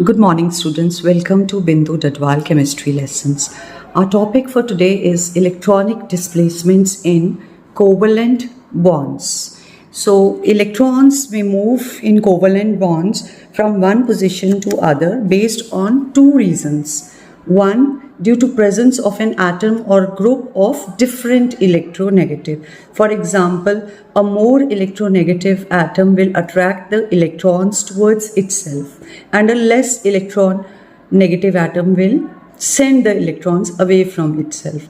Good morning, students. Welcome to Bindu Dhadwal chemistry lessons. Our topic for today is electronic displacements in covalent bonds. So, electrons may move in covalent bonds from one position to other based on two reasons. One, due to presence of an atom or group of different electronegative. For example, a more electronegative atom will attract the electrons towards itself, and a less electron negative atom will send the electrons away from itself.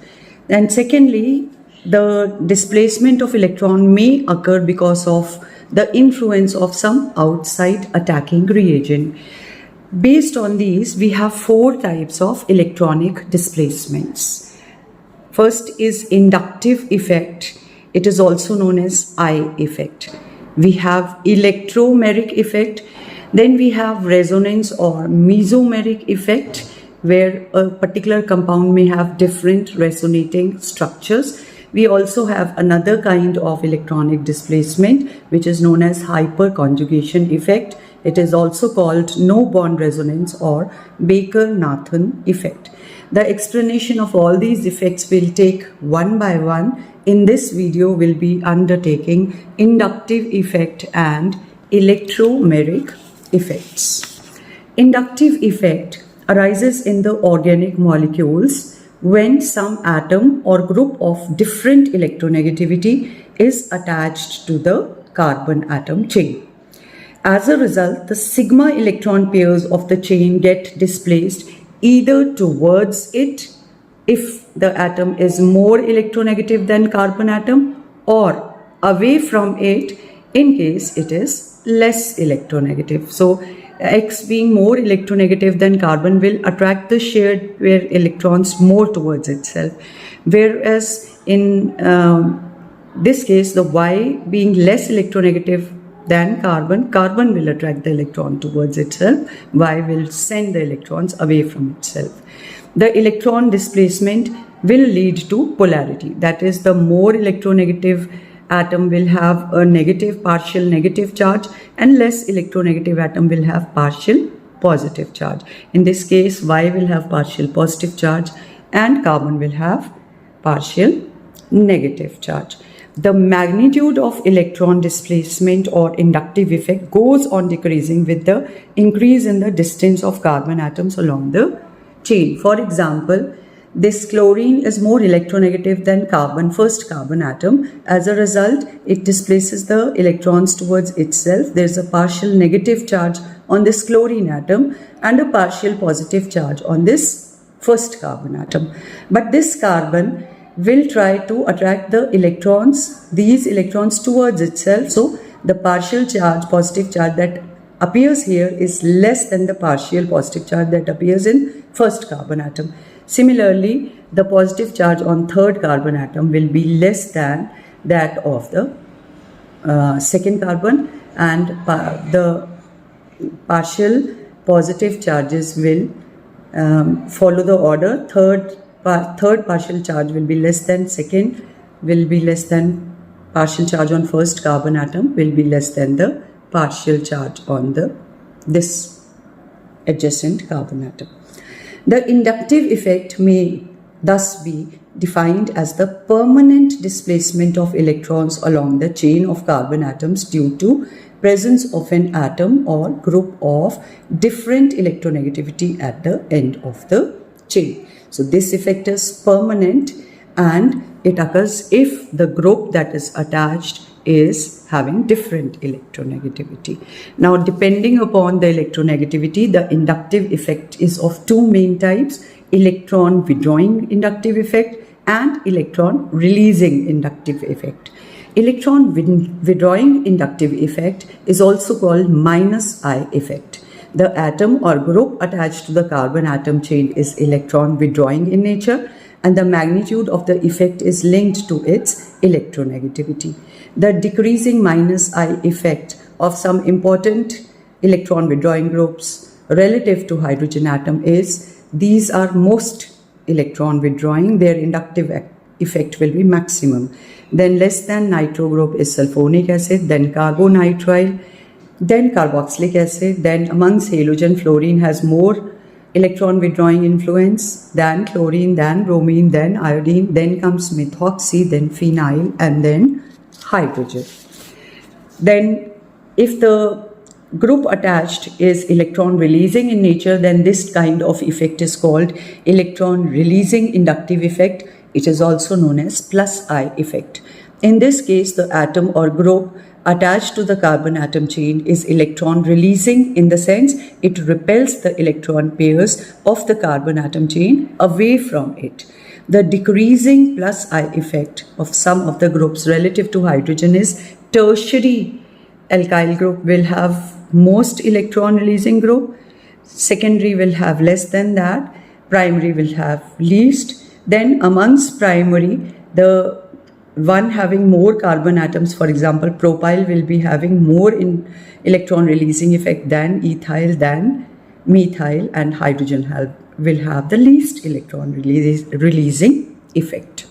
And secondly, the displacement of electron may occur because of the influence of some outside attacking reagent. Based on these, we have four types of electronic displacements. First is inductive effect. It is also known as I effect. We have electromeric effect. Then we have resonance or mesomeric effect, where a particular compound may have different resonating structures. We also have another kind of electronic displacement, which is known as hyperconjugation effect. It is also called no bond resonance or Baker-Nathan effect. The explanation of all these effects will take one by one. In this video, we'll be undertaking inductive effect and electromeric effects. Inductive effect arises in the organic molecules when some atom or group of different electronegativity is attached to the carbon atom chain. As a result, the sigma electron pairs of the chain get displaced either towards it if the atom is more electronegative than carbon atom, or away from it in case it is less electronegative. So X being more electronegative than carbon will attract the shared pair electrons more towards itself, whereas in this case the Y being less electronegative than carbon, carbon will attract the electron towards itself, Y will send the electrons away from itself. The electron displacement will lead to polarity. That is, the more electronegative atom will have a partial negative charge, and less electronegative atom will have partial positive charge. In this case, Y will have partial positive charge and carbon will have partial negative charge. The magnitude of electron displacement or inductive effect goes on decreasing with the increase in the distance of carbon atoms along the chain. For example, this chlorine is more electronegative than first carbon atom. As a result, it displaces the electrons towards itself. There is a partial negative charge on this chlorine atom and a partial positive charge on this first carbon atom. But this carbon will try to attract these electrons towards itself. So the partial charge, positive charge that appears here is less than the partial positive charge that appears in first carbon atom. Similarly, the positive charge on third carbon atom will be less than that of the second carbon, and the partial positive charges will follow the order. Third partial charge will be less than second, will be less than partial charge on first carbon atom, will be less than the partial charge on this adjacent carbon atom. The inductive effect may thus be defined as the permanent displacement of electrons along the chain of carbon atoms due to presence of an atom or group of different electronegativity at the end of the chain. So this effect is permanent and it occurs if the group that is attached is having different electronegativity. Now, depending upon the electronegativity, the inductive effect is of two main types: electron withdrawing inductive effect and electron releasing inductive effect. Electron withdrawing inductive effect is also called -I effect. The atom or group attached to the carbon atom chain is electron withdrawing in nature, and the magnitude of the effect is linked to its electronegativity. The decreasing -I effect of some important electron withdrawing groups relative to hydrogen atom is these are most electron withdrawing, their inductive effect will be maximum. Then less than nitro group is sulfonic acid, then carbonitrile, then carboxylic acid, then amongst halogen, fluorine has more electron withdrawing influence than chlorine, than bromine, then iodine, then comes methoxy, then phenyl, and then hydrogen. Then if the group attached is electron releasing in nature, then this kind of effect is called electron releasing inductive effect. It is also known as plus I effect. In this case, the atom or group attached to the carbon atom chain is electron releasing, in the sense it repels the electron pairs of the carbon atom chain away from it. The decreasing plus I effect of some of the groups relative to hydrogen is tertiary alkyl group will have most electron releasing group, secondary will have less than that, primary will have least. Then amongst primary, the one having more carbon atoms, for example propyl, will be having more in electron releasing effect than ethyl, than methyl, and hydrogen will have the least electron releasing effect.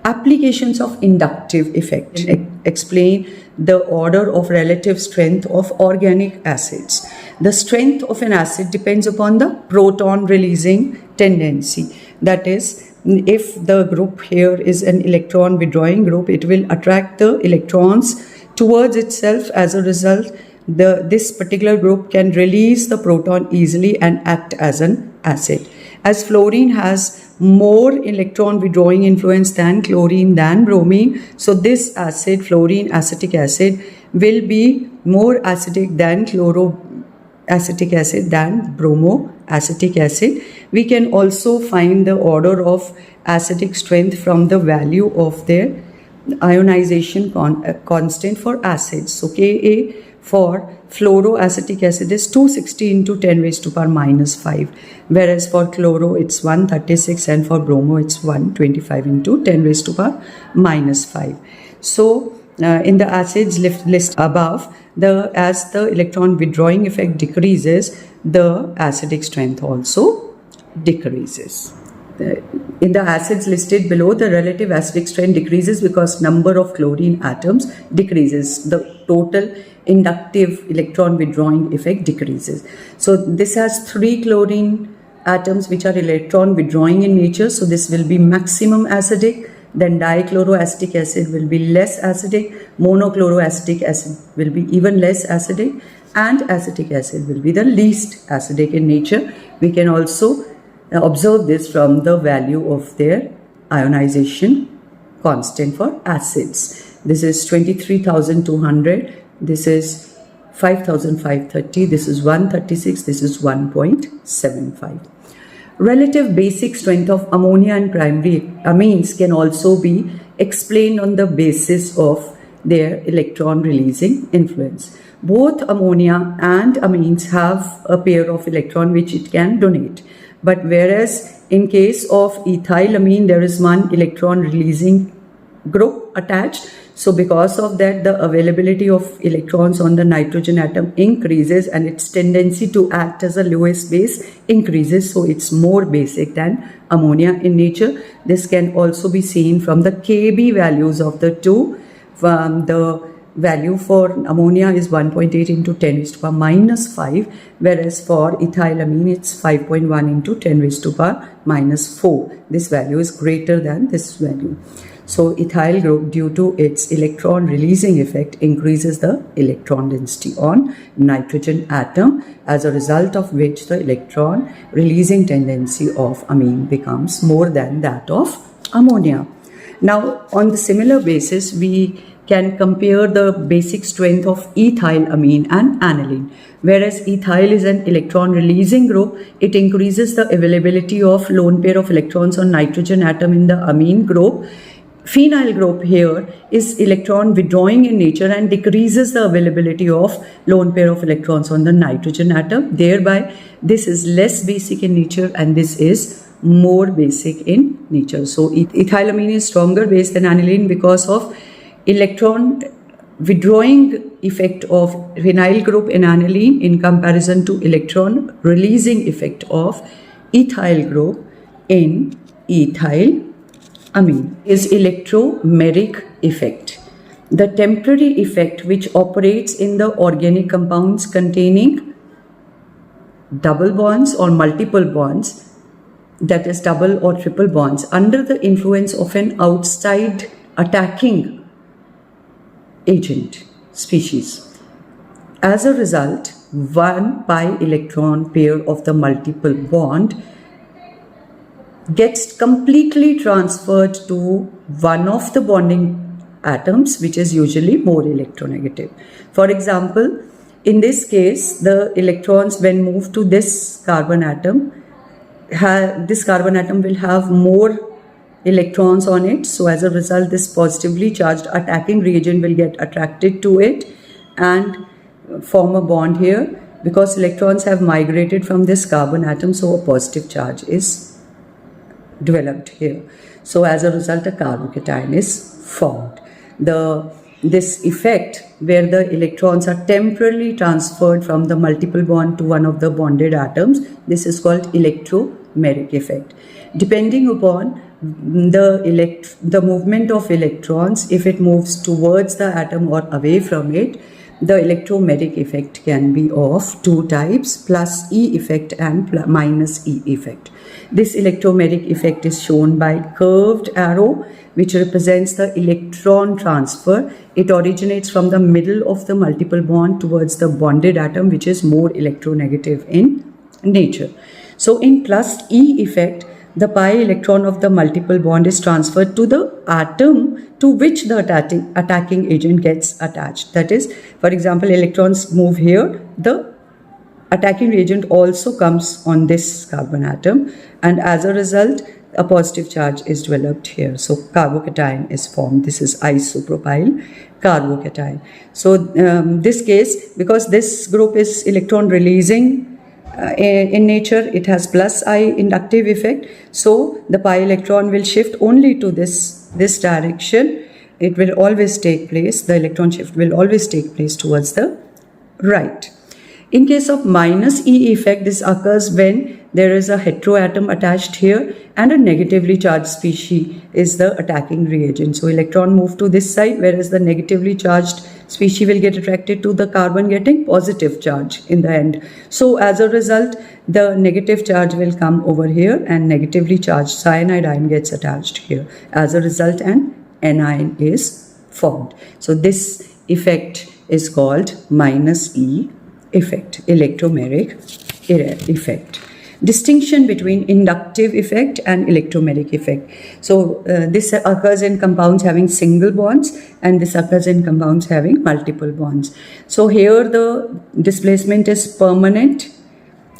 Applications of inductive effect explain the order of relative strength of organic acids. The strength of an acid depends upon the proton releasing tendency. That is, if the group here is an electron withdrawing group, it will attract the electrons towards itself. As a result, this particular group can release the proton easily and act as an acid. As fluorine has more electron withdrawing influence than chlorine, than bromine, so this acid, fluorine acetic acid, will be more acidic than chloroacetic acid, than bromoacetic acid. We can also find the order of acidic strength from the value of their ionization constant for acids. So Ka for fluoroacetic acid is 260 into 10 raised to power minus 5, whereas for chloro it's 136, and for bromo it's 125 into 10 raised to power minus 5. So in the acids list above, as the electron withdrawing effect decreases, the acidic strength also decreases. In the acids listed below, the relative acidic strength decreases because number of chlorine atoms decreases. The total inductive electron withdrawing effect decreases. So this has 3 chlorine atoms which are electron withdrawing in nature. So this will be maximum acidic. Then dichloroacetic acid will be less acidic. Monochloroacetic acid will be even less acidic. And acetic acid will be the least acidic in nature. We can also observe this from the value of their ionization constant for acids. This is 23,200. This is 5,530. This is 136. This is 1.75. Relative basic strength of ammonia and primary amines can also be explained on the basis of their electron releasing influence. Both ammonia and amines have a pair of electron which it can donate. But whereas in case of ethylamine, there is one electron releasing group attached. So because of that, the availability of electrons on the nitrogen atom increases and its tendency to act as a Lewis base increases. So it's more basic than ammonia in nature. This can also be seen from the Kb values of the two. The value for ammonia is 1.8 into 10 raised to power minus 5, whereas for ethylamine it's 5.1 into 10 raised to power minus 4. This value is greater than this value. So ethyl group, due to its electron releasing effect, increases the electron density on nitrogen atom, as a result of which the electron releasing tendency of amine becomes more than that of ammonia. Now on the similar basis, we can compare the basic strength of ethylamine and aniline. Whereas ethyl is an electron releasing group, it increases the availability of lone pair of electrons on nitrogen atom in the amine group. Phenyl group here is electron withdrawing in nature and decreases the availability of lone pair of electrons on the nitrogen atom. Thereby, this is less basic in nature and this is more basic in nature. So ethylamine is stronger base than aniline because of electron withdrawing effect of phenyl group in aniline in comparison to electron releasing effect of ethyl group in ethylamine. Is electrometric effect. the temporary effect which operates in the organic compounds containing double bonds or multiple bonds, that is double or triple bonds, under the influence of an outside attacking agent species. As a result, one pi electron pair of the multiple bond gets completely transferred to one of the bonding atoms, which is usually more electronegative. For example, in this case, the electrons, when moved to this carbon atom, this carbon atom will have more electrons on it. So as a result, this positively charged attacking reagent will get attracted to it and form a bond here, because electrons have migrated from this carbon atom, so a positive charge is developed here. So as a result, a carbocation is formed. This effect where the electrons are temporarily transferred from the multiple bond to one of the bonded atoms, this is called electromeric effect. Depending upon the movement of electrons, if it moves towards the atom or away from it, the electromeric effect can be of two types, plus E effect and minus E effect. This electromeric effect is shown by curved arrow, which represents the electron transfer. It originates from the middle of the multiple bond towards the bonded atom, which is more electronegative in nature. So in plus E effect, the pi electron of the multiple bond is transferred to the atom to which the attacking agent gets attached. That is, for example, electrons move here, the attacking reagent also comes on this carbon atom, and as a result, a positive charge is developed here. So carbocation is formed. This is isopropyl carbocation. So this case, because this group is electron releasing in nature, it has plus I inductive effect. So the pi electron will shift only to this direction. It will always take place, the electron shift will always take place towards the right. In case of minus E effect, this occurs when there is a heteroatom attached here and a negatively charged species is the attacking reagent. So electron move to this side, whereas the negatively charged species will get attracted to the carbon getting positive charge in the end. So as a result, the negative charge will come over here and negatively charged cyanide ion gets attached here. As a result, an anion is formed. So this effect is called minus E effect, electromeric effect. Distinction between inductive effect and electromeric effect. So this occurs in compounds having single bonds, and this occurs in compounds having multiple bonds. So here the displacement is permanent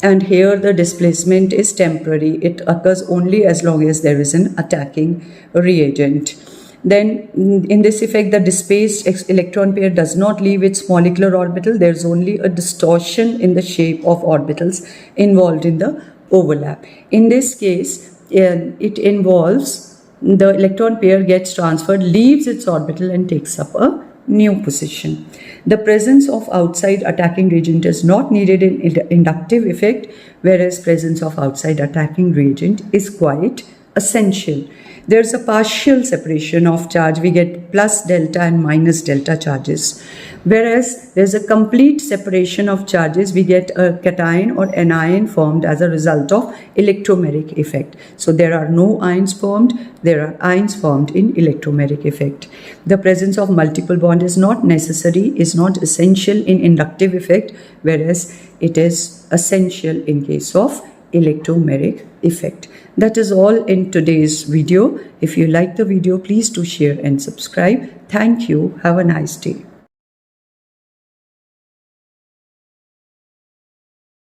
and here the displacement is temporary. It occurs only as long as there is an attacking reagent. Then in this effect, the displaced electron pair does not leave its molecular orbital. There is only a distortion in the shape of orbitals involved in the overlap. In this case, it involves the electron pair gets transferred, leaves its orbital and takes up a new position. The presence of outside attacking reagent is not needed in inductive effect, whereas presence of outside attacking reagent is quite essential. There's a partial separation of charge. We get plus delta and minus delta charges. Whereas there's a complete separation of charges. We get a cation or anion formed as a result of electromeric effect. So there are no ions formed. There are ions formed in electromeric effect. The presence of multiple bond is not necessary, is not essential in inductive effect, whereas it is essential in case of electromeric effect. That is all in today's video. If you like the video, please do share and subscribe. Thank you. Have a nice day.